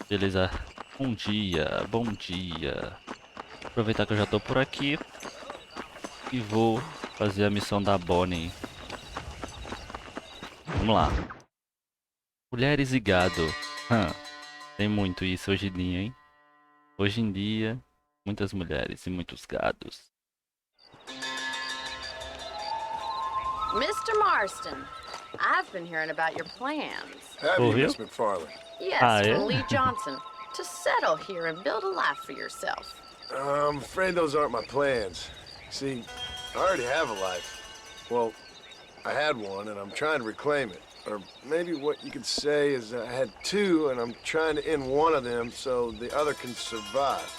Beleza. Bom dia, bom dia. Aproveitar que eu já tô por aqui e vou fazer a missão da Bonnie. Vamos lá. Mulheres e gado. Tem muito isso hoje em dia, hein? Hoje em dia, muitas mulheres e muitos gados. Mr. Marston, I've been hearing about your plans. Have you, Ouviu? Miss McFarland? Ah, Yes, é? from Lee Johnson. To settle here and build a life for yourself. I'm afraid those aren't my plans. See, I already have a life. Well, I had one, and I'm trying to reclaim it. Or maybe what you could say is I had two, and I'm trying to end one of them so the other can survive.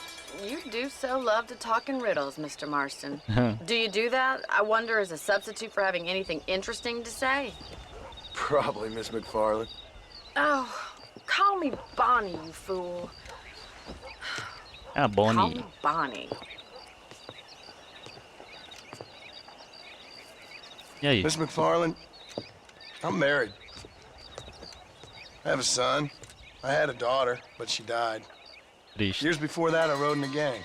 You do so love to talk in riddles, Mr. Marston. Do you do that, I wonder, as a substitute for having anything interesting to say? Probably, Miss McFarland. Oh, call me Bonnie, you fool. Ah, Call Bonnie. me Bonnie. E aí? Miss McFarland, I'm married. I have a son. I had a daughter, but she died. Triste. Years before that, I rode in a gang.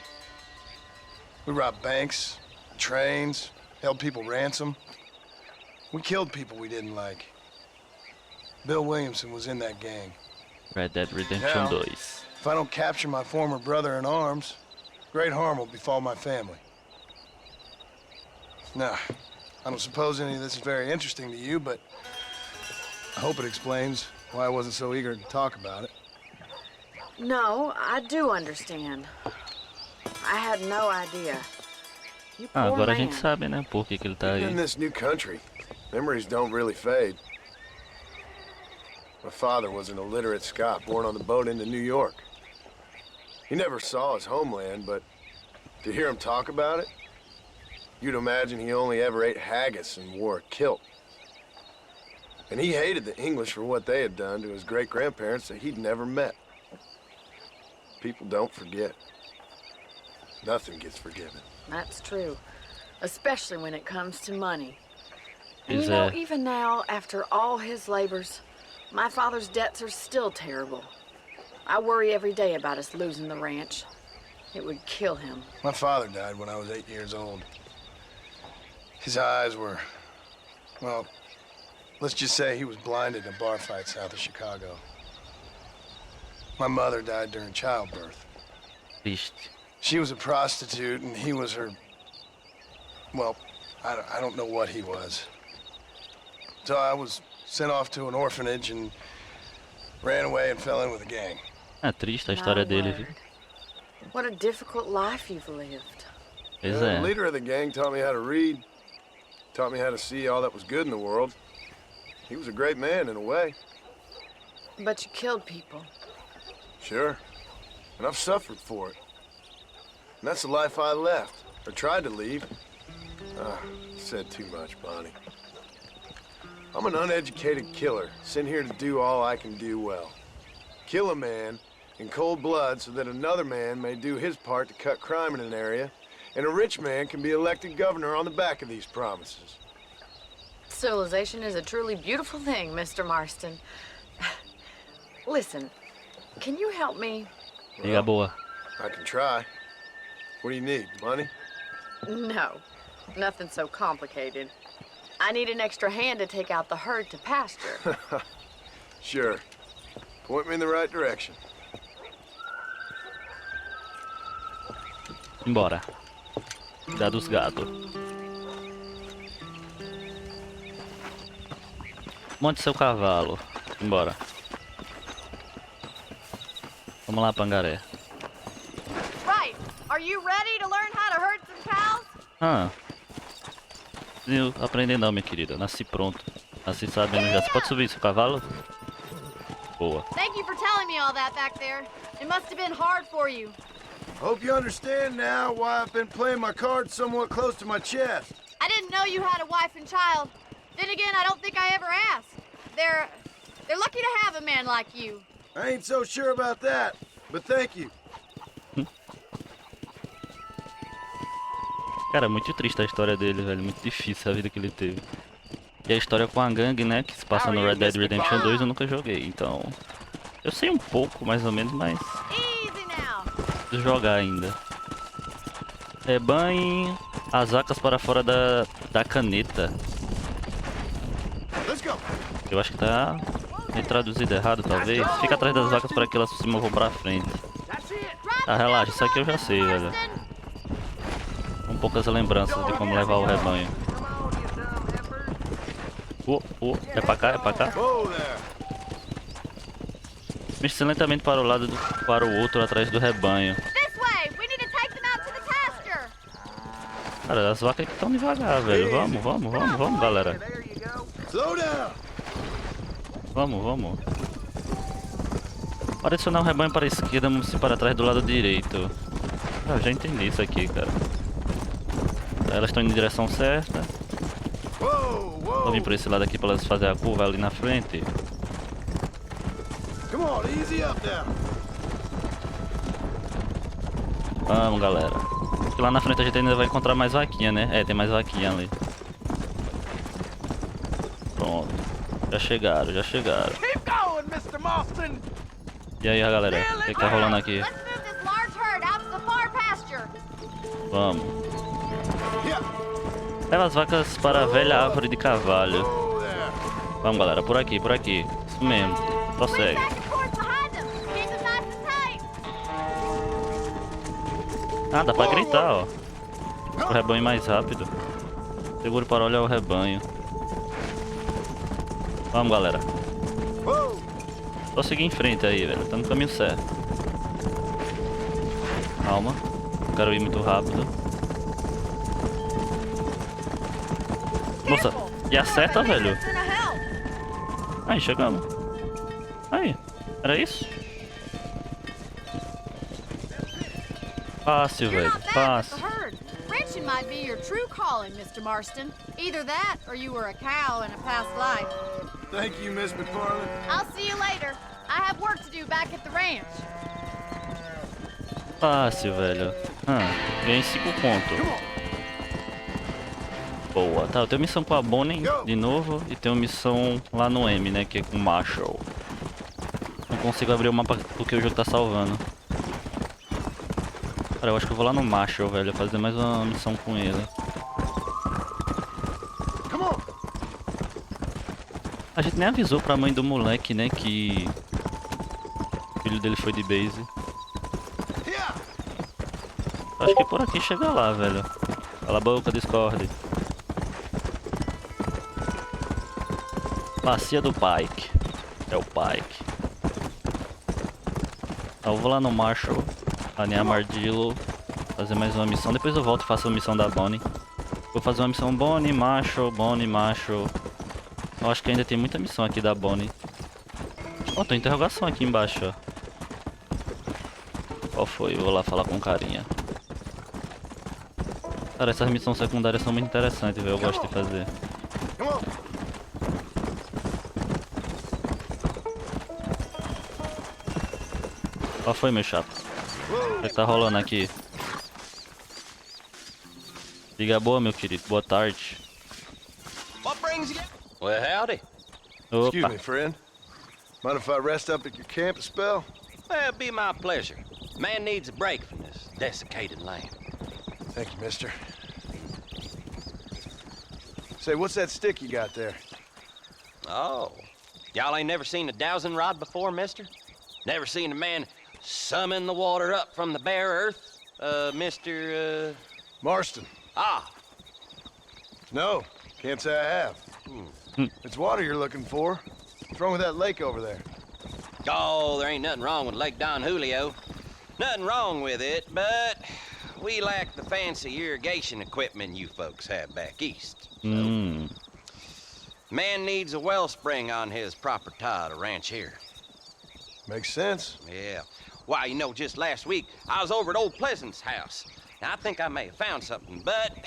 We robbed banks, trains, held people ransom. We killed people we didn't like. Bill Williamson was in that gang. Red Dead Redemption Now, 2. if I don't capture my former brother in arms, great harm will befall my family. Now, I don't suppose any of this is very interesting to you, but I hope it explains why I wasn't so eager to talk about it. No, I do understand. I had no idea. You Ah, poor agora a man. gente sabe, né? Por que ele tá Even aí. in this new country, memories don't really fade. My father was an illiterate Scot born on the boat into New York. He never saw his homeland, but to hear him talk about it, you'd imagine he only ever ate haggis and wore a kilt. And he hated the English for what they had done to his great-grandparents that he'd never met. People don't forget. Nothing gets forgiven. That's true. Especially when it comes to money. And Is you know, that- even now, after all his labors, my father's debts are still terrible. I worry every day about us losing the ranch. It would kill him. My father died when I was 8 years old. His eyes were, well, let's just say he was blinded in a bar fight south of Chicago. My mother died during childbirth. Triste. She was a prostitute and he was her, well, I don't know what he was. So I was sent off to an orphanage and ran away and fell in with a gang. Ah, triste a história My dele, viu? word. What a difficult life you've lived. Pois The é. leader of the gang taught me how to read, taught me how to see all that was good in the world. He was a great man in a way, But you killed people. sure. And I've suffered for it. And that's the life I left, or tried to leave. Said too much, Bonnie. I'm an uneducated killer, sent here to do all I can do well. Kill a man in cold blood so that another man may do his part to cut crime in an area, and a rich man can be elected governor on the back of these promises. Civilization is a truly beautiful thing, Mr. Marston. Listen, can you help me? Liga boa. I can try. What do you need, money? No, nothing so complicated. I need an extra hand to take out the herd to pasture. Sure. Point me in the right direction. Embora. Cuidar dos gatos. Monte seu cavalo. Embora. Vamos lá, Pangaré. Right, are you ready to learn how to herd some cows? Ah. Eu aprender não, minha querida. Nasci pronto. Nasci sabendo já. Você pode subir seu cavalo? Boa. Thank you for telling me all that back there. It must have been hard for you. Hope you understand now why I've been playing my cards somewhat close to my chest. I didn't know you had a wife and child. Then again, I don't think I ever asked. They're lucky to have a man like you. I ain't so sure about that, but thank you. Cara, muito triste a história dele, velho. Muito difícil a vida que ele teve. E a história com a gangue, né? Que se passa no Red Dead Redemption 2 eu nunca joguei, então... Eu sei um pouco, mais ou menos, mas Easy now. preciso jogar ainda. Rebanhe as vacas para fora da caneta. Let's go. Eu acho que tá traduzido errado, talvez. Fica atrás das vacas para que elas se movam pra frente. Ah, relaxa, isso aqui eu já sei, velho. Com poucas lembranças de como levar o rebanho. É pra cá, é pra cá. Whoa there. Mexe lentamente para o lado, para o outro, atrás do rebanho. This way. We need to take them out to the pasture. Cara, as vacas aqui estão devagar, velho. Vamos, galera. Slow down. Vamos. Para adicionar o rebanho para a esquerda, vamos se para trás do lado direito. Ah, já entendi isso aqui, cara. Elas estão indo em direção certa. Whoa, Vou whoa. vir por esse lado aqui para elas fazerem a curva ali na frente. Come on, easy up now. Vamos, galera. Porque lá na frente a gente ainda vai encontrar mais vaquinha, né? É, tem mais vaquinha ali. Pronto. Já chegaram. Keep going, Mr. Marston. E aí, galera? O que tá rolando aqui? Let's move this large herd out to the far pasture. Vamos. Yeah. Leva as vacas para a velha árvore de carvalho. Whoa there. Vamos, galera. Por aqui. Isso mesmo. Lean Prossegue. back and forth behind them. Keep them nice and tight. Ah, dá pra gritar, ó. O rebanho mais rápido. Seguro para olhar o rebanho. Vamos, galera. Whoa. Só seguir em frente aí, velho. Tá no caminho certo. Calma. Não quero ir muito rápido. Nossa, e acerta, velho. It's in a help. Aí, chegamos. Aí, era isso? Fácil, You're velho. not bad with Fácil. the herd. Ranching might be your true calling, Mr. Marston. Either that, or you were a cow in a past life. Thank you, Miss McFarland. I'll see you later. I have work to do back at the ranch. Fácil, velho. Ganhei 5 pontos. Boa. Tá, eu tenho missão com a Bonnie de novo. E tenho missão lá no M, né? Que é com o Marshall. Não consigo abrir o mapa porque o jogo tá salvando. Cara, eu acho que eu vou lá no Marshall, velho. Fazer mais uma missão com ele. Come on. A gente nem avisou pra mãe do moleque, né? Que o filho dele foi de base. Yeah. Acho que por aqui chega lá, velho. Cala a boca, Discord. Bacia do Pike. É o Pike. Eu vou lá no Marshall. Alinhar Mardillo. Fazer mais uma missão. Depois eu volto e faço a missão da Bonnie. Vou fazer uma missão Bonnie, Marshall, Bonnie, Marshall. Eu acho que ainda tem muita missão aqui da Bonnie. Ó, tem interrogação aqui embaixo, ó. Qual foi? Eu vou lá falar com carinha. Cara, essas missões secundárias são muito interessantes, velho. Eu gosto de fazer. Come on. Qual foi, meu chato? Whoa. O que tá rolando aqui? Diga boa, meu querido. Boa tarde. What brings you? Well, howdy. Excuse Opa. me, friend. Mind if I rest up at your camp a spell? Well, it'd be my pleasure. Man needs a break from this desiccated land. Thank you, mister. Say, what's that stick you got there? Oh, y'all ain't never seen a dowsing rod before, mister? Never seen a man summon the water up from the bare earth? Mr. Marston. Ah, No, can't say I have. It's water you're looking for. What's wrong with that lake over there? oh, there ain't nothing wrong with Lake Don Julio. Nothing wrong with it, but we lack the fancy irrigation equipment you folks have back east. Man needs a wellspring on his property to ranch here. Makes sense. Yeah. Why, you know, just last week, I was over at Old Pleasant's house. Now, I think I may have found something, but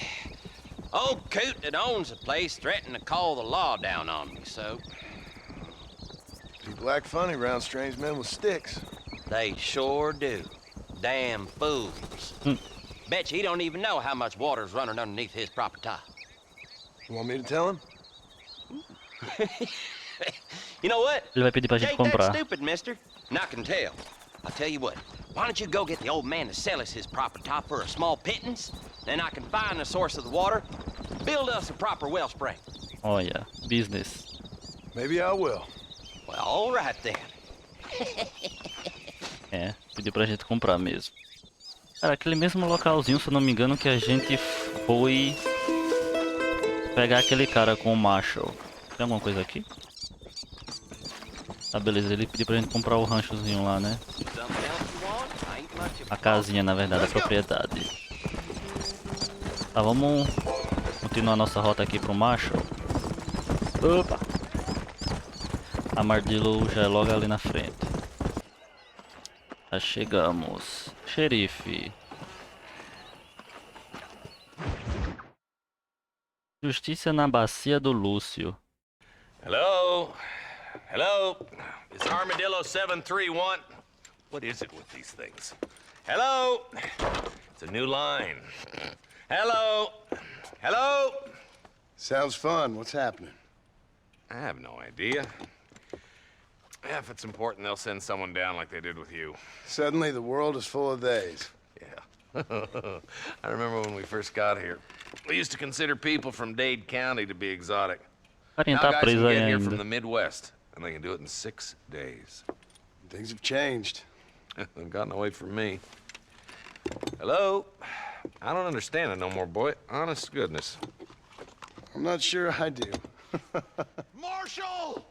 old coot that owns the place threatened to call the law down on me, so People act funny around strange men with sticks. they sure do. Damn fools. Bet you he don't even know how much water's running underneath his property. You want me to tell him? You know what? Ele vai pedir pra You gente ain't that comprar. stupid, mister. And I can tell. I'll tell you what. Why don't you go get the old man to sell us his proper top for a small pittance? Then I can find the source of the water, build us a proper wellspring. Olha, business. Maybe I will. Well, all right then. É, pediu pra gente comprar mesmo. Cara, aquele mesmo localzinho, se eu não me engano, que a gente foi pegar aquele cara com o Marshall. Tem alguma coisa aqui? Tá, beleza, ele pediu pra gente comprar o ranchozinho lá, né? Something else you want? I ain't much of A casinha, na verdade, a propriedade. Tá, vamos continuar nossa rota aqui pro Marshall. Opa! A Mardilo já é logo ali na frente. Já chegamos. Xerife. Justiça na bacia do Lúcio. Hello? Hello? Is Armadillo 731? What is it with these things? Hello? It's a new line. Hello? Hello? Sounds fun. What's happening? I have no idea. If it's important, they'll send someone down like they did with you. Suddenly, the world is full of theys. Yeah. I remember when we first got here. We used to consider people from Dade County to be exotic. O carinha Now tá guys preso can aí get here from ainda. the Midwest, and they can do it in 6 days. Things have changed. They've gotten away from me. Hello? I don't understand it no more, boy. Honest to goodness. I'm not sure I do. Marshall!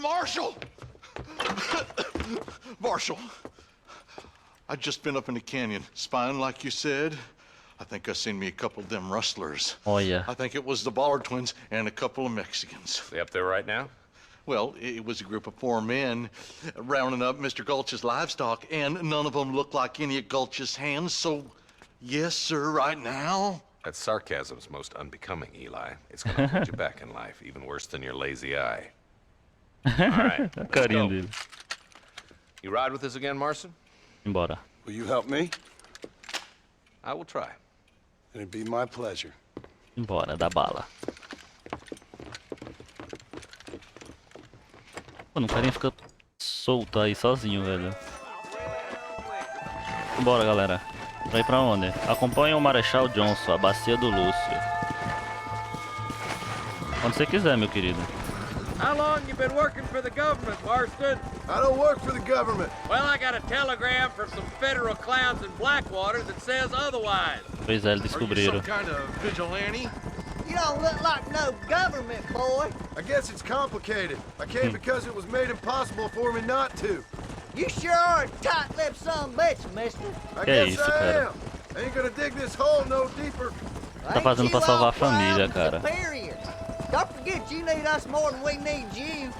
Marshall! Marshall! I just been up in the canyon, spying like you said. I think I seen me a couple of them rustlers. Olha, I think it was the Ballard twins and a couple of Mexicans. They up there right now? Well, it was a group of 4 men rounding up Mr. Gulch's livestock, and none of them looked like any of Gulch's hands, so yes, sir, right now. That sarcasm's most unbecoming, Eli. It's gonna hold you back in life, even worse than your lazy eye. All right, a let's carinha go. dele. You ride with us again, Marson? Embora. Will you help me? I will try. It'd be my pleasure. Embora, dá bala. Mano, o carinha fica solto aí sozinho, velho. Bora, galera. Vai pra onde? Acompanhe o Marechal Johnson, a bacia do Lúcio. Quando você quiser, meu querido. How long you been working for the government, Marston? I don't work for the government. Well, I got a telegram from some federal clowns in Blackwater that says otherwise. Pois é, eles descobriram. kind of vigilante? You don't look like no government boy. I guess it's complicated. I came because it was made impossible for me not to. You sure are a tight-lipped son of a bitch, mister. I Que guess isso, I cara? am. I ain't gonna dig this hole no deeper. Tá fazendo pra salvar a família, cara. Don't forget you need us more than we need you.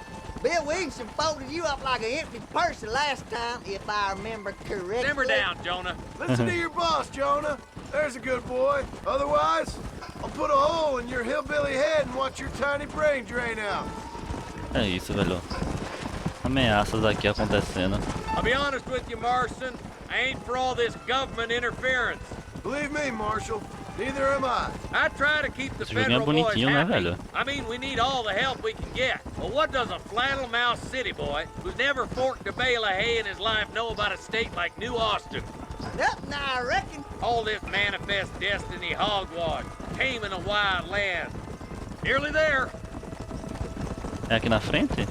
Bill Williamson folded you up like an empty person last time, if I remember correctly. Simmer down, Jonah. Listen to your boss, Jonah. There's a good boy. Otherwise, I'll put a hole in your hillbilly head and watch your tiny brain drain out. É isso, velho. Ameaças aqui acontecendo. I'll be honest with you, Marston. I ain't for all this government interference. Believe me, Marshal, neither am I. I try to keep the Esse joguinho é federal boys bonitinho, né, happy. velho? I mean, we need all the help we can get. But what does a flannel-mouthed city boy who's never forked a bale of hay in his life know about a state like New Austin? Nothing, I reckon. All this manifest destiny hogwash, taming a wild land. Nearly there. É aqui na frente?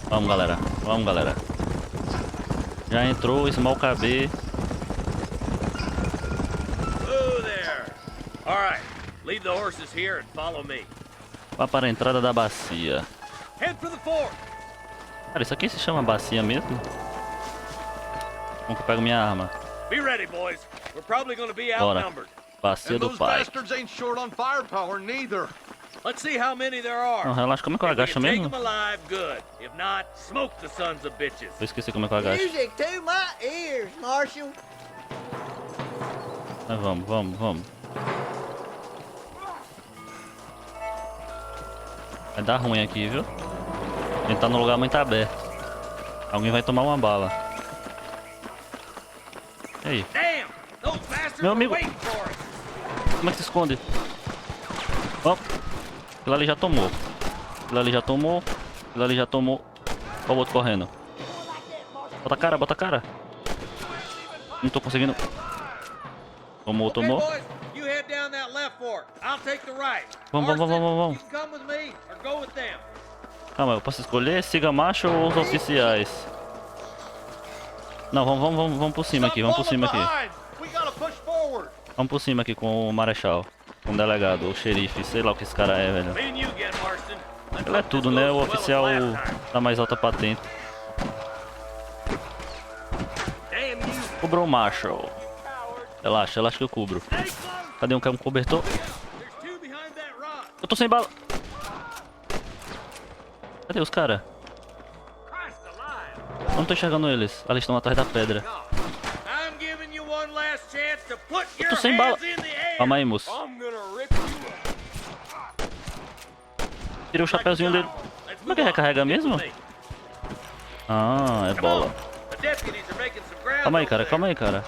Vamos, galera. Vamos, galera. Já entrou o Small KB. Whoa there. All right, leave the horses here and follow me. Vá para a entrada da bacia. Head for the fort. Cara, isso aqui se chama bacia mesmo? Como que eu pego minha arma? Be ready, boys. We're probably going to be Bora. outnumbered. Bacia And do those pai. bastards ain't short on firepower neither. Let's see how many there are. Não, relaxa, como é que eu If we agacho can take mesmo? them alive, good. If not, smoke the sons of bitches. Eu esqueci como é que eu agacho. Music to my ears, Marshal. Mas vamos, vamos, vamos. Vai dar ruim aqui, viu? A gente tá num lugar muito aberto. Alguém vai tomar uma bala. E aí? Damn! Those bastards Meu were amigo. waiting for us. Como é que se esconde? Ó, aquilo ali já tomou. Aquilo ali já tomou. Aquilo ali já tomou. Olha o outro correndo. Bota a cara, bota a cara. Não tô conseguindo. Tomou, tomou. Okay, boys, you head down that left fork. I'll take the right. Vamos, vamos, vamos, vamos. You can come with me or go with them. Calma, eu posso escolher? Siga macho ou os oficiais? Não, vamos por cima aqui, vamos por cima aqui. We gotta push forward. Vamos por cima aqui com o marechal. Com o delegado, ou xerife, sei lá o que esse cara é, velho. Me and you again, Marston. Let's Ele é hope tudo, this né? goes O as well as oficial last time. da mais alta patente. Damn you. Cobrou o marshal. Relaxa, relaxa que eu cubro. Cadê um cobertor? There's two behind that rock. Eu tô sem bala. Cadê os caras? Christ alive. Eu não tô enxergando eles. Eles estão atrás da pedra. I'm giving you one last chance to put Eu your tô sem bala. hands in the air. Calma aí, moço. I'm gonna rip you up. Tirei o chapéuzinho dele. Como é que recarrega mesmo? Ah, é bola. The deputies are making some ground Calma aí, over cara, there. calma aí, cara.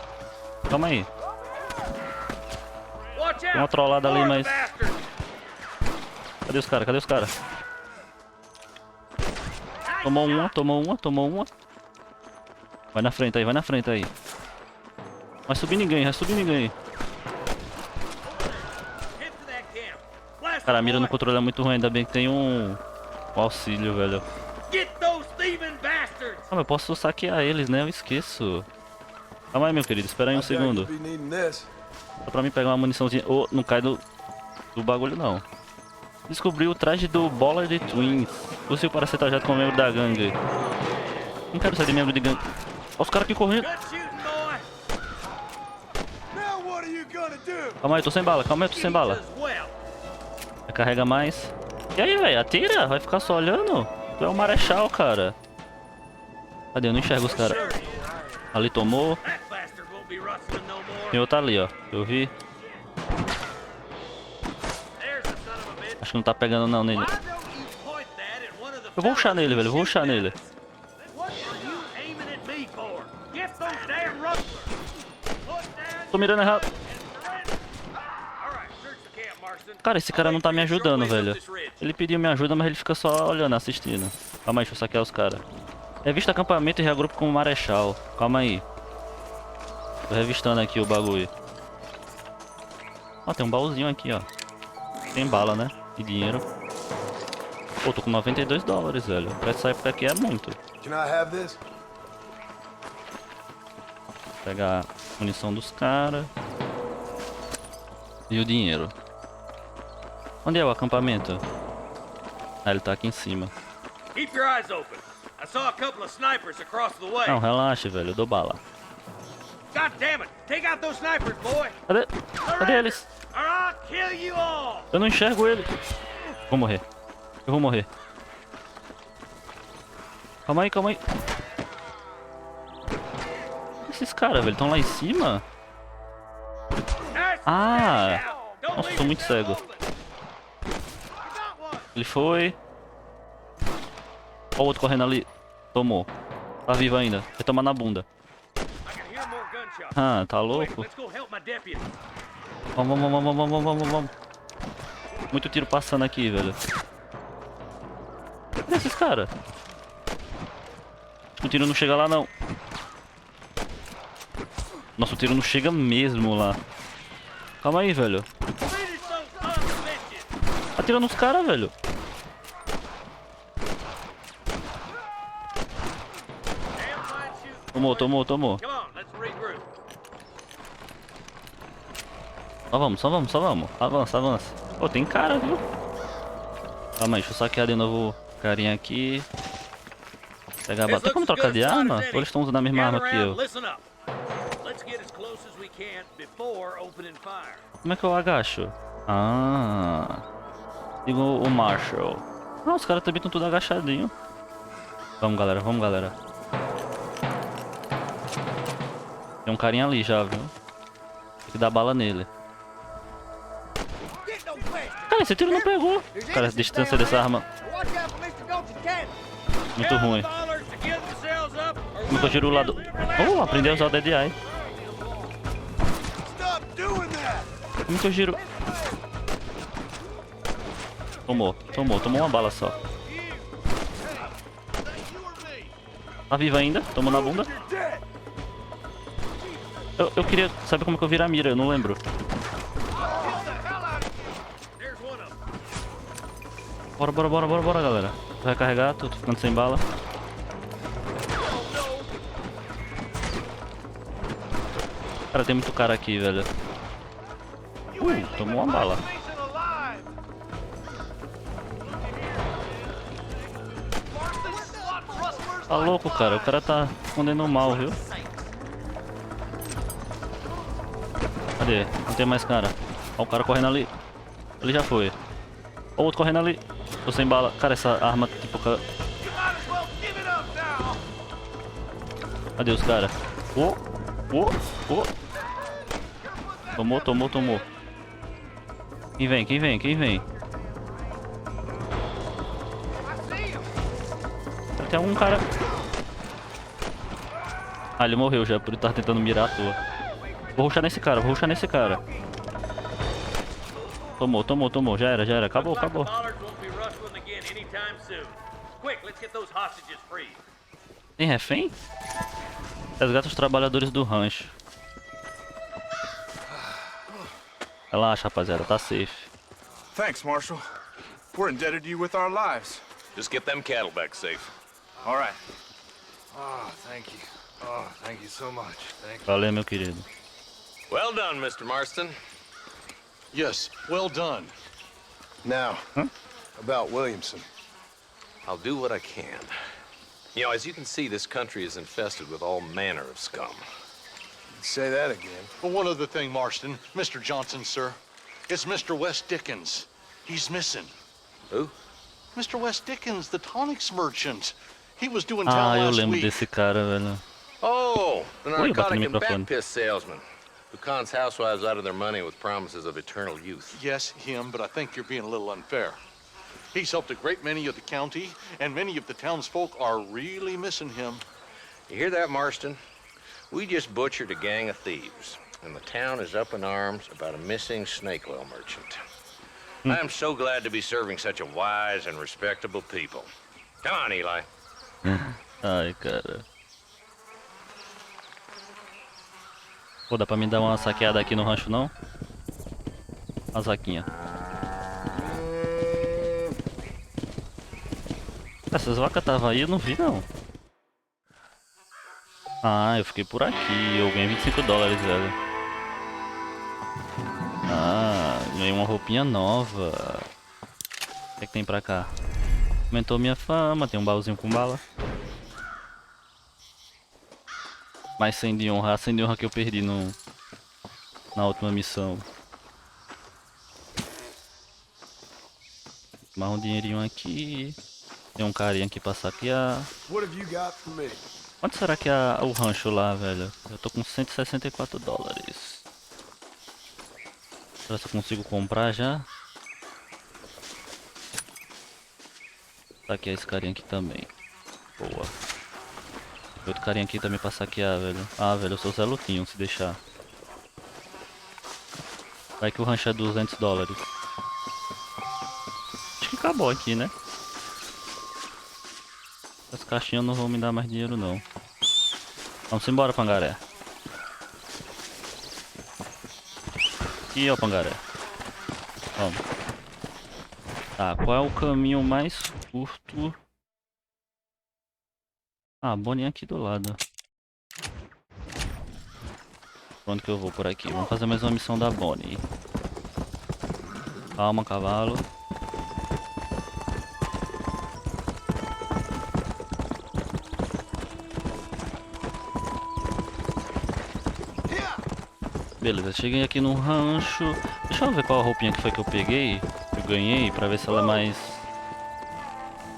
Calma aí. Watch Tem uma out. trollada ali, More mas... bastards. Cadê os caras? Cadê os caras? Tomou uma, tomou uma, tomou uma. Vai na frente aí, vai na frente aí. Vai subir ninguém, vai subir ninguém. Head to that camp. Blast Cara, a them, mira no boy. controle é muito ruim, ainda bem que tem um auxílio, velho. Get those thieving bastards. Calma, eu posso saquear eles, né? Eu esqueço. Calma aí, meu querido, espera aí um segundo. Be needing this. Só pra mim pegar uma muniçãozinha. Oh, não cai do bagulho, não. Descobri o traje do Bola de Twins. Use para ser trajado como membro da gangue. Não quero ser de membro de gangue. Olha os caras aqui correndo. Good shooting, boy. Now what are you gonna do? Calma aí, eu tô sem bala, calma aí, eu tô sem bala. As well. Carrega mais. E aí, velho, atira? Vai ficar só olhando? Tu é o marechal, cara. Cadê? Eu não enxergo os caras. Ali tomou. That bastard won't be rustling no more. Tem outro ali, ó. Eu vi. There's the son of a bitch. Acho que não tá pegando não nele. Why don't you point that at one of the Eu vou rushar fellas nele, velho. Eu vou who rushar shoot nele. at us? What are you aiming at me for? Get those damn rustlers. Put down Tô mirando errado. and surrender. All right, search the camp, Marston. Cara, esse cara não tá me ajudando, velho. Up this ridge. Ele pediu minha ajuda, mas ele fica só olhando, assistindo. Calma aí, deixa eu saquear os caras. Revista acampamento e reagrupe com o marechal. Calma aí. Tô revistando aqui o bagulho. Ó, tem um baúzinho aqui, ó. Tem bala, né? E dinheiro. Pô, tô com 92 dólares, velho. Pra essa época aqui é muito. Can I have this? Pegar a munição dos caras. E o dinheiro. Onde é o acampamento? Ah, ele tá aqui em cima. Keep your eyes open. I saw a couple of snipers across the way. Não, relaxa, velho. Eu dou bala. God damn it! Take out those snipers, boy. Cadê? Cadê eles? Or I'll kill you all. Eu não enxergo ele. Vou morrer. Eu vou morrer. Calma aí, calma aí. Esses caras, velho, estão lá em cima? Ah! Nossa, tô muito cego. Ele foi. Ó o outro correndo ali. Tomou. Tá vivo ainda. Vai tomar na bunda. Ah, tá louco? Vamos, vamos, vamos, vamos, vamos, vamos. Muito tiro passando aqui, velho. Cadê esses caras? O tiro não chega lá, não. Nossa, o tiro não chega mesmo lá. Calma aí, velho. Atira nos caras, velho. Tomou, tomou, tomou. Só vamos, só vamos, só vamos. Avança, avança. Pô, tem cara, viu? Calma aí, deixa eu saquear de novo o carinha aqui. Pegar a bala. Tem como trocar de arma? Ou eles estão usando a mesma arma que eu? Como é que eu agacho? Ah. Digo o Marshall. Ah, os caras também estão tudo agachadinho. Vamos, galera, vamos, galera. Tem um carinha ali já, viu? Tem que dar bala nele. Cara, esse tiro não pegou. Cara, a distância dessa arma muito ruim. Como que eu giro o lado? Oh, aprendi a usar o DDI. Como que eu giro? Tomou, tomou, tomou uma bala só. Tá vivo ainda? Tomou na bunda. Eu queria saber como que eu viro a mira, eu não lembro. Bora, galera. Vai carregar, tô ficando sem bala. Cara, tem muito cara aqui, velho. Tomou uma bala. Tá louco, cara. O cara tá escondendo mal, viu? Cadê? Não tem mais cara. Ó o cara correndo ali. Ele já foi. Ó o outro correndo ali. Tô sem bala. Cara, essa arma tipo... Cadê os caras? Tomou. Quem vem? Tem algum cara... Ah, ele morreu já, por ele estar tentando mirar à toa. Vou rushar nesse cara. Tomou. Já era. Acabou. Tem refém? Resgata os trabalhadores do rancho. Relaxa, rapaziada, tá safe. Thanks, Marshal. We're indebted to you with our lives. Just get them cattle back safe. All right. Oh, thank you. Oh, thank you so much. Thank you. Valeu, meu querido. Well done, Mr. Marston. Yes, well done. Now, about Williamson. I'll do what I can. You know, as you can see, this country is infested with all manner of scum. Say that again. Well, one other thing, Marston. Mr. Johnson, sir. It's Mr. West Dickens. He's missing. Who? Mr. West Dickens, the tonics merchant. He was doing Ah, town eu last lembro week. desse cara, velho. Oh, the Ui, eu bati narcotic no and microfone. back piss salesman who cons housewives out of their money with promises of eternal youth. Yes, him, but I think you're being a little unfair. He's helped a great many of the county, and many of the townsfolk are really missing him. You hear that, Marston? We just butchered a gang of thieves, and the town is up in arms about a missing snake oil merchant. I am so glad to be serving such a wise and respectable people. Come on, Eli. Ai, cara. Pô, dá pra me dar uma saqueada aqui no rancho, não? Uma vaquinha. Essas vacas estavam aí, eu não vi, não. Ah, eu fiquei por aqui. Eu ganhei 25 dólares, velho. Ah, ganhei uma roupinha nova. O que é que tem pra cá? Aumentou minha fama, tem um baúzinho com bala. Mais 100 de honra, a 100 de honra que eu perdi na última missão. Mais um dinheirinho aqui. Tem um carinha aqui pra saquear. What have you got for me? Quanto será que é o rancho lá, velho? Eu tô com 164 dólares. Será que eu consigo comprar já? Saquear esse carinha aqui também. Boa. Outro carinha aqui também pra saquear, velho. Ah, velho, eu sou Zé Lutinho, se deixar. Vai que o rancho é 200 dólares. Acho que acabou aqui, né? As caixinhas não vão me dar mais dinheiro, não. Vamos embora, pangaré. Aqui, ó, pangaré. Vamos. Tá, qual é o caminho mais curto? Ah, Bonnie aqui do lado. Pra onde que eu vou? Por aqui. Vamos fazer mais uma missão da Bonnie. Calma, cavalo. Beleza, cheguei aqui no rancho. Deixa eu ver qual a roupinha que foi que eu peguei. Que eu ganhei, pra ver se ela é mais...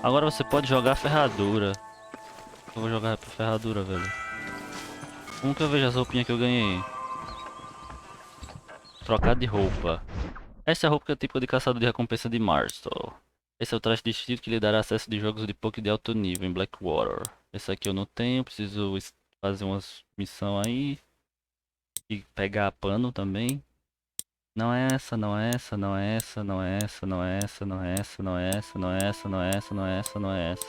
Agora você pode jogar a ferradura. Eu vou jogar a ferradura, velho. Como que eu vejo as roupinhas que eu ganhei? Trocar de roupa. Essa é a roupa que é típica de caçador de recompensa de Marston. Esse é o traje de estilo que lhe dará acesso de jogos de poker de alto nível em Blackwater. Esse aqui eu não tenho, preciso fazer umas missões aí. E pegar pano também. Não é essa, não é essa, não é essa, não é essa, não é essa, não é essa, não é essa, não é essa, não é essa, não é essa, não é essa.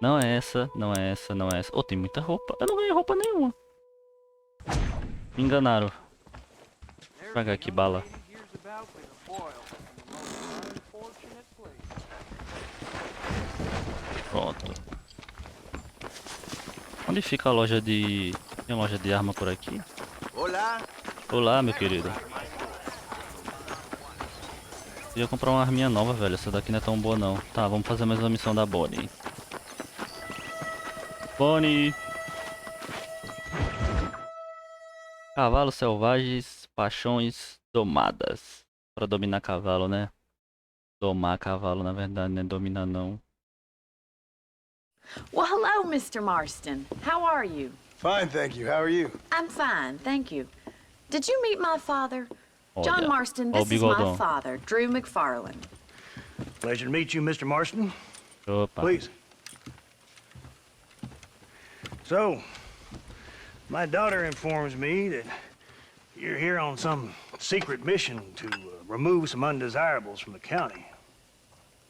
Não é essa, não é essa, não é essa. Oh, tem muita roupa. Eu não ganhei roupa nenhuma. Me enganaram. Vou pegar aqui bala. Pronto. Onde fica a loja de... Tem loja de arma por aqui? Olá. Olá, meu querido. Queria comprar uma arminha nova, velho. Essa daqui não é tão boa, não. Tá, vamos fazer mais uma missão da Bonnie. Bonnie! Cavalos selvagens, paixões domadas. Pra dominar cavalo, né? Domar cavalo, na verdade, não é dominar, não. Well, hello, Mr. Marston. How are you? Fine, thank you. How are you? I'm fine, thank you. Did you meet my father? John Olha, Marston, ó o this is my bigodão. father, Drew McFarland. Pleasure to meet you, Mr. Marston. Opa. Please. So, my daughter informs me that you're here on some secret mission to remove some undesirables from the county.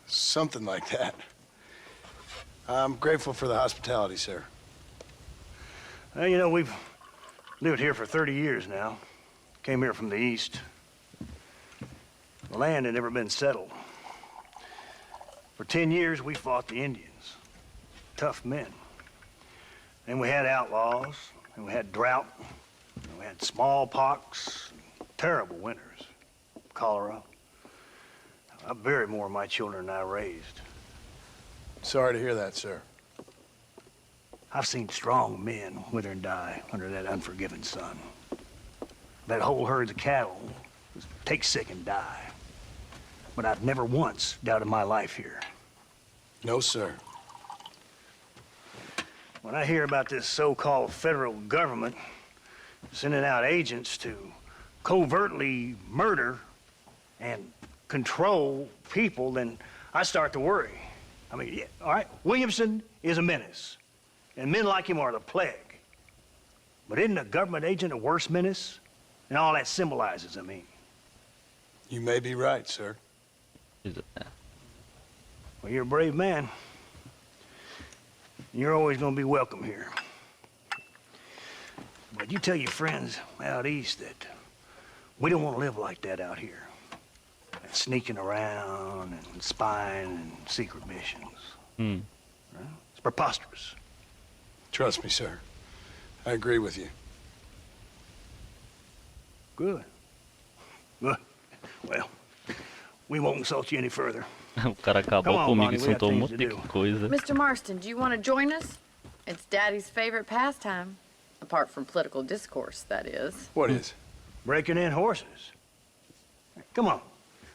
Something like that. I'm grateful for the hospitality, sir. Well, you know, we've lived here for 30 years now. Came here from the east. The land had never been settled. For 10 years, we fought the Indians. Tough men. Then we had outlaws, and we had drought, and we had smallpox, terrible winters, cholera. I buried more of my children than I raised. Sorry to hear that, sir. I've seen strong men wither and die under that unforgiving sun. That whole herds of cattle take sick and die. But I've never once doubted my life here. No, sir. When I hear about this so-called federal government sending out agents to covertly murder and control people, then I start to worry. I mean, yeah, all right, Williamson is a menace, and men like him are the plague. But isn't a government agent a worse menace? And all that symbolizes, I mean. You may be right, sir. Well, you're a brave man. You're always gonna be welcome here. But you tell your friends out east that we don't want to live like that out here. Sneaking around and spying and secret missions. Hum. It's preposterous. Trust me, sir. I agree with you. Good. Good. Well, we won't insult you any further. O cara acabou Come on, comigo, Bonnie, we got insultou um things monte to de do. coisa. Mr. Marston, do you want to join us? It's Daddy's favorite pastime. Apart from political discourse, that is. What is? Breaking in horses. Come on.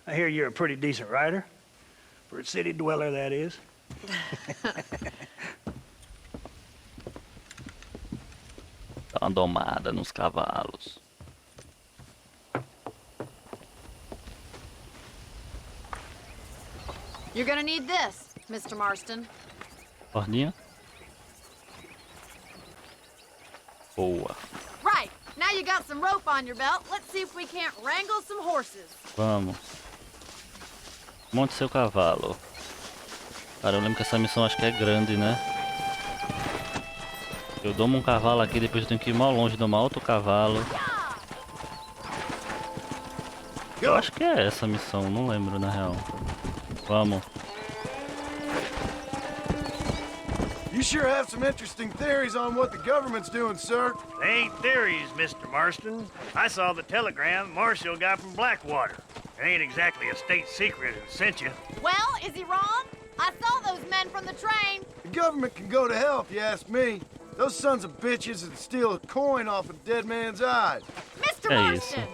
I hear you're a pretty decent rider. For a city dweller, that is. Dá uma domada nos cavalos. You're gonna need this, Mr. Marston. Cordinha. Boa. Right. Now you got some rope on your belt. Let's see if we can't wrangle some horses. Vamos. Monte seu cavalo. Cara, eu lembro que essa missão acho que é grande, né? Eu domo um cavalo aqui, depois eu tenho que ir mal longe, domar outro cavalo. Eu acho que é essa missão, não lembro na real. Vamos. You sure have some interesting theories on what the government's doing, sir. They ain't theories, Mr. Marston. I saw the telegram Marshall got from Blackwater. It ain't exactly a state secret who sent you. Well, is he wrong? I saw those men from the train. The government can go to hell if you ask me. Those sons of bitches would steal a coin off a dead man's eyes. Mr. É Marston! isso.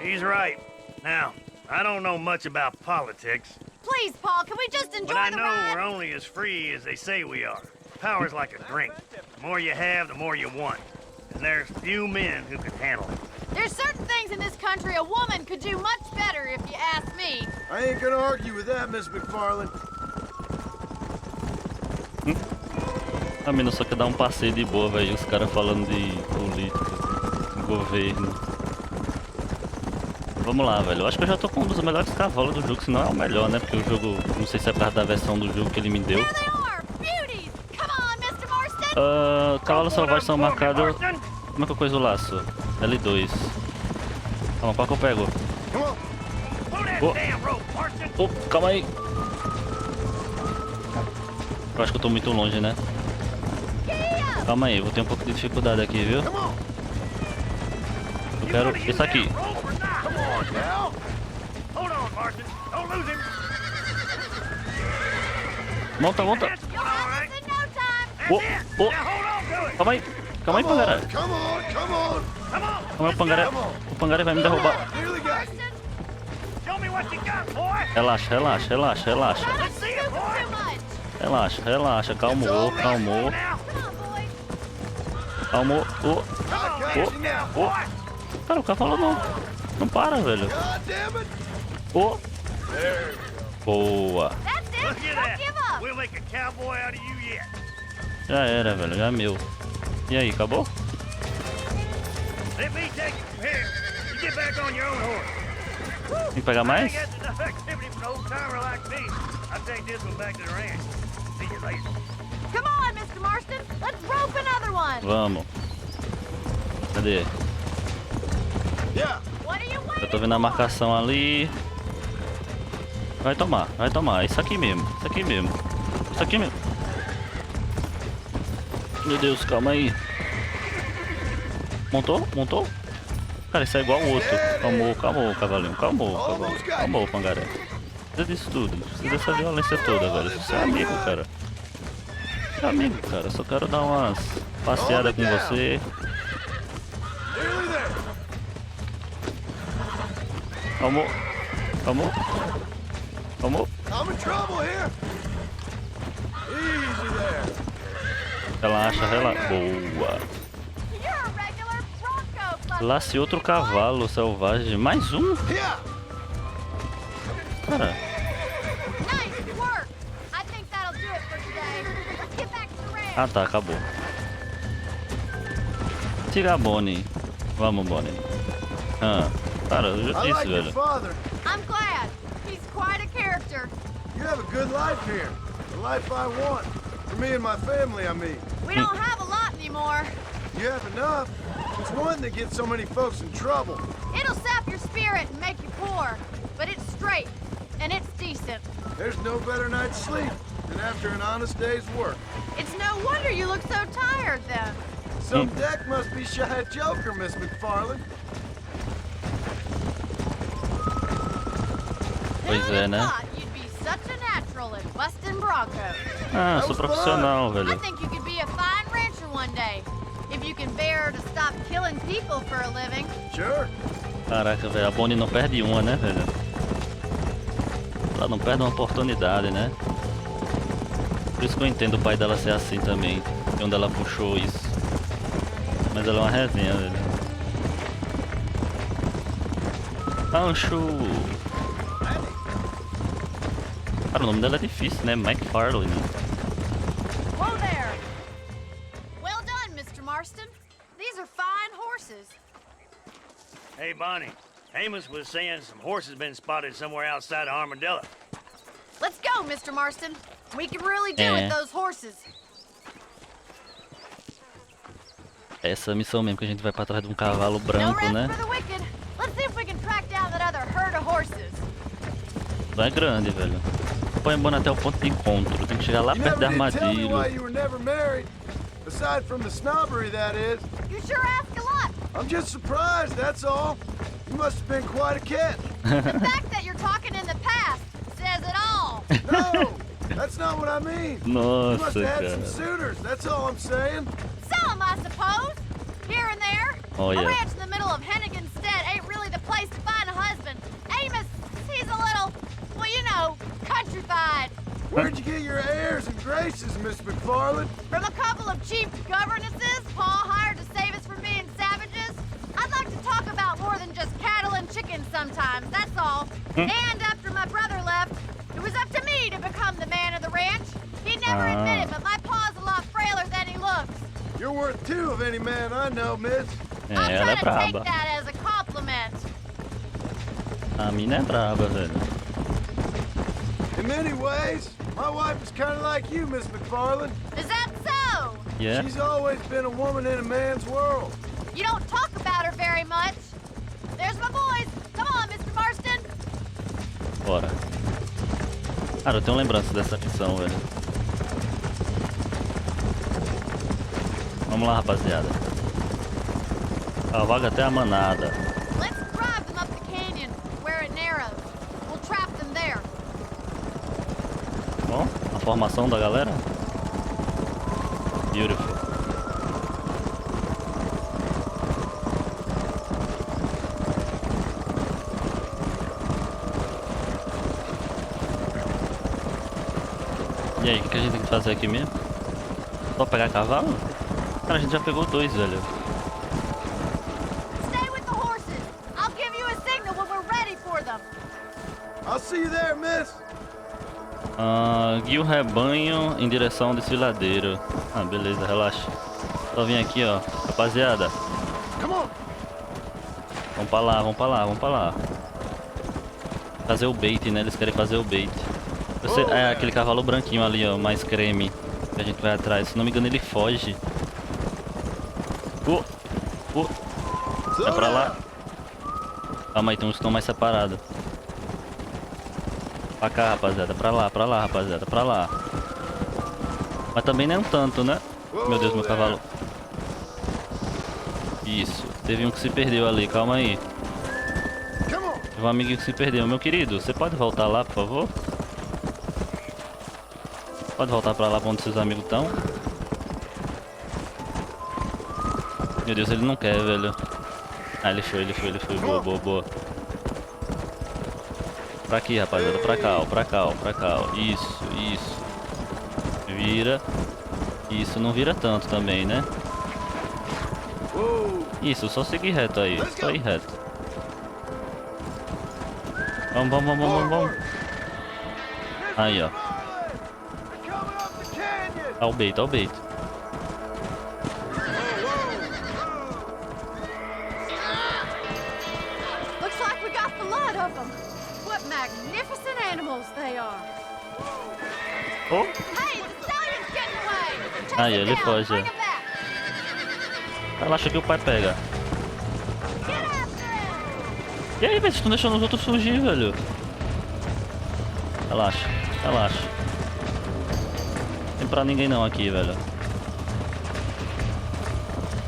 He's right. Now, I don't know much about politics, Please, Paul, can we just enjoy but I the know ride? we're only as free as they say we are. Power's like a drink. The more you have, the more you want. And there's few men who can handle it. There's certain things in this country a woman could do much better, if you ask me. I ain't gonna argue with that, Miss McFarland. A mina só quer dar um passeio de boa, velho. Os caras falando de política, governo. Vamos lá, velho. Eu acho que eu já tô com um dos melhores cavalos do jogo, se não é o melhor, né? Porque o jogo, não sei se é por causa da versão do jogo que ele me deu. There they are! Beauties! Come Cavalos selvagens são marcados. Como é que eu coiso o laço? L2. Calma, qual que eu pego? Calma aí. Eu acho que eu tô muito longe, né? Calma aí, vou ter um pouco de dificuldade aqui, viu? Eu quero esse aqui. Monta, monta. Calma aí, Pangaré. Calma aí, o Pangaré vai me derrubar. Relaxa. Calmou. Cara, o cavalo não para, velho. Boa. Já era, velho, já é meu. E aí, acabou? Tem que pegar mais? Come on, Mr. Marston. Let's rope another one. Vamos. Cadê? What are you Eu waiting tô vendo a for? marcação ali. Vai tomar. Isso aqui mesmo. Meu Deus, calma aí. Montou? Cara, isso é igual o outro. Calmou, cavalinho. Calmou, Pangaré. Não precisa disso tudo. Não precisa dessa violência toda, velho. Você é amigo, cara. Só quero dar umas passeadas com você. Calmou. I'm in trouble here. Easy there. Relaxa. Boa. You're a regular Bronco club. Lace outro cavalo selvagem. Mais um? Cara. Nice work. I think that'll do it for today. Let's get back to the ranch. Ah tá, acabou. Siga Bonnie. Vamos, Bonnie. Cara, eu já I disse, like your velho. father. I'm glad. He's quite a character. You have a good life here. The life I want. For me and my family, I mean. We don't have a lot anymore. You have enough. It's one that gets so many folks in trouble. It'll sap your spirit and make you poor. But it's straight. And it's decent. There's no better night's sleep than after an honest day's work. It's no wonder you look so tired then. Some deck must be shy at Joker, Miss McFarland. Pois é, né? Thought you'd be such a natural at busting Broncos. Ah, sou profissional, I velho. think you could be a fine rancher one day. If you can bear to stop killing people for a living. Sure. Caraca, velho, a Bonnie não perde uma, né, velho? Ela não perde uma oportunidade, né? Por isso que eu entendo o pai dela ser assim também. De onde ela puxou isso. Mas ela é uma resenha, velho. Ancho! Cara, o nome dela é difícil, né? McFarlane. Whoa there. Well done, Mr. Marston. These are fine horses. Hey, Bonnie. Amos was saying some horses been spotted somewhere outside of Armadillo. Let's go, Mr. Marston. We can really do with those horses. É essa missão mesmo, que a gente vai pra trás de um cavalo No branco, rest né? for the wicked. Let's see if we can track down that other herd of horses. Não é grande, velho. Põe Bonnie até o ponto de encontro. Tem que chegar lá You perto never da did tell me why armadilha. you were never married. Aside from the snobbery, that is. You sure ask a lot. I'm just surprised, that's all. You must have been quite a cat. The fact that you're talking in the past says it all. No, that's not what I mean. You must Nossa, have had some cara. suitors, that's all I'm saying. Some, I suppose. Here and there. Oh, A yeah. ranch in the middle of Hennigan's Stead ain't really the place to find a husband. Amos, he's a little, well, you know, countrified. Where'd you get your airs and graces, Miss McFarland? From a couple of cheap governesses Paul hired to save us from being savages. I'd like to talk about more than just cattle and chickens sometimes, that's all. And after my brother left, it was up to me to become the man of the ranch. He'd never admit it, but my pa's a lot frailer than he looks. You're worth two of any man I know, miss. I'll É, ela try é to take braba. that as a compliment. A mina é braba, velho. In many ways, my wife is kind of like you, Miss McFarland. Is that so? Yeah? She's always been a woman in a man's world. You don't talk about her very much. There's my boys. Come on, Mr. Marston. Bora. Cara, eu tenho lembrança dessa missão, velho. Vamos lá, rapaziada. Cavalga até a manada. Let's drive them up the canyon where it narrows. We'll trap them there. Ó, a formação da galera. Beautiful. E aí, o que a gente tem que fazer aqui mesmo? Só pegar cavalo? Cara, a gente já pegou 2, velho. Stay with the horses. I'll give you a signal when we're ready for them. I'll see you there, miss. Guia o rebanho em direção ao desfiladeiro. Ah, beleza, relaxa. Só vim aqui, ó. Rapaziada. Come on. Vamos pra lá, vamos pra lá, vamos pra lá. Fazer o bait, né? Eles querem fazer o bait. É aquele cavalo branquinho ali, ó, mais creme. Que a gente vai atrás. Se não me engano, ele foge. É pra lá. Calma aí, tem uns que estão mais separados. Pra cá, rapaziada. Pra lá, rapaziada. Pra lá. Mas também não é um tanto, né? Meu Deus, meu cavalo. Isso. Teve um que se perdeu ali, calma aí. Teve um amiguinho que se perdeu. Meu querido, você pode voltar lá, por favor? Pode voltar pra lá pra onde seus amigos estão. Meu Deus, ele não quer, velho. Ah, ele foi. Boa, boa, boa. Pra aqui, rapaziada. Pra cá, ó. Pra cá, ó. Pra cá, ó. Isso, isso. Vira. Isso, não vira tanto também, né? Isso, só seguir reto aí. Só ir reto. Vamos. Aí, ó. Ó o bait, ó o bait. Looks like we got the lot of them. What magnificent animals they are. Oh. Hey, the stallion's getting away. Chase Aí, him ele down. foge. Bring him back. Relaxa que o pai pega. Get after him. E aí, velho, vocês estão deixando os outros fugir, velho. Relaxa, relaxa. Não tem pra ninguém não aqui, velho.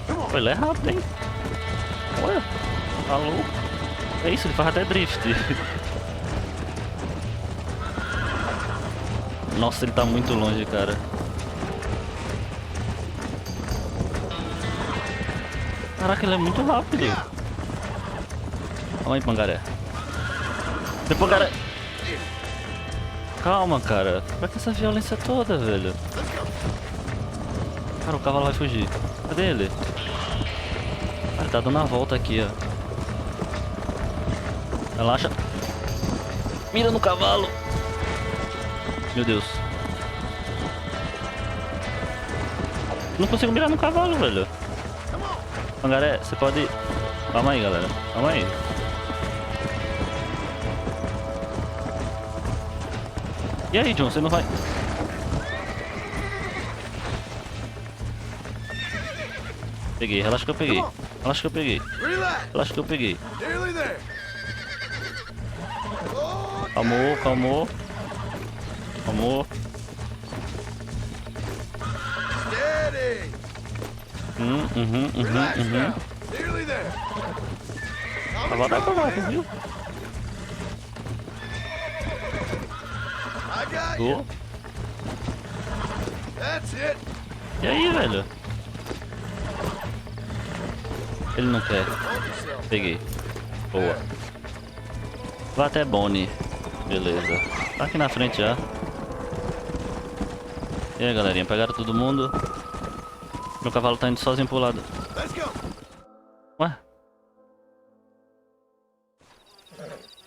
Pô, ele é rápido, hein? Olha, tá louco. É isso, ele faz até drift. Nossa, ele tá muito longe, cara. Caraca, ele é muito rápido. Calma aí, Pangaré. Pangaré. Calma, cara. Pra que essa violência toda, velho? Cara, o cavalo vai fugir. Cadê ele? Ah, ele tá dando a volta aqui, ó. Relaxa. Mira no cavalo. Meu Deus. Não consigo mirar no cavalo, velho. Pangaré, você pode... Calma aí, galera. Calma aí. E aí, John, você não vai... Peguei, relaxa que eu peguei. Relaxa que eu peguei. Relaxa que eu peguei. Calmou, calmou. Calmou. Tava da cavalo, viu? Oh. E aí, velho? Ele não quer. Peguei. Boa. Vai até Bonnie. Beleza. Tá aqui na frente já. E aí, galerinha? Pegaram todo mundo? Meu cavalo tá indo sozinho pro lado. Ué?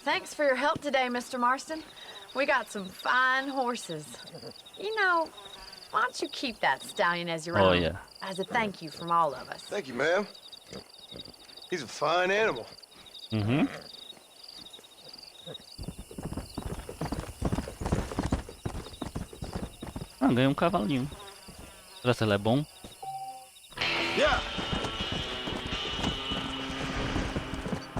Thanks for your help today, Mr. Marston. We got some fine horses. You know, why don't you keep that stallion as your own? Yeah. As a thank you from all of us. Thank you, ma'am. He's a fine animal. Ah, ganhei um cavalinho. Será que ele é bom?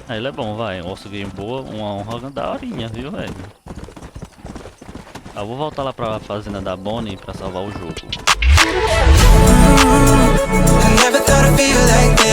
Ah, ele é bom, vai. Um osso game boa, uma honra daorinha, viu, velho? Ah, vou voltar lá pra fazenda da Bonnie pra salvar o jogo. I never thought I'd feel like this.